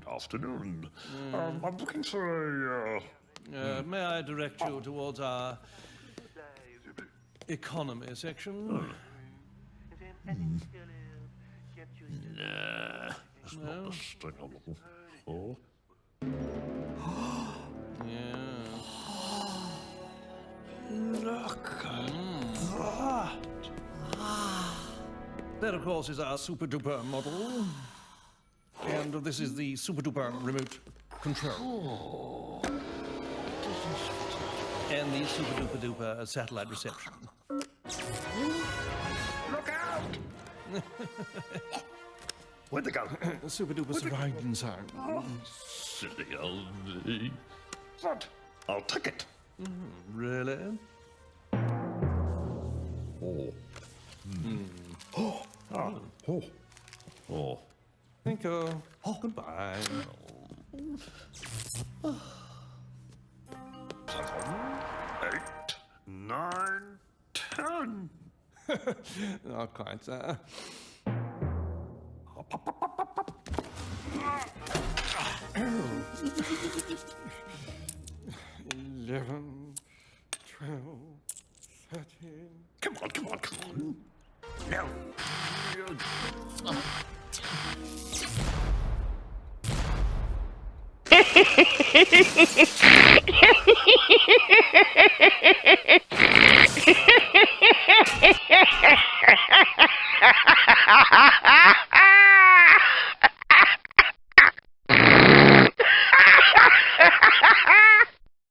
Good afternoon. I'm looking for a... May I direct you towards our economy section? Nah, that's not the thing I'm looking for. Yeah. Look at that. That, of course, is our super-duper model. And this is the super-duper remote control. And the super-duper-duper satellite reception. Look out! Where'd they go? Super-duper surrounding sound. Silly old me. But I'll take it. Really? Oh. Oh. Thank you. Goodbye. 7, 8, 9, 10. Not quite, sir. Eleven, 12, 13. Come on. No. Ha ha ha ha!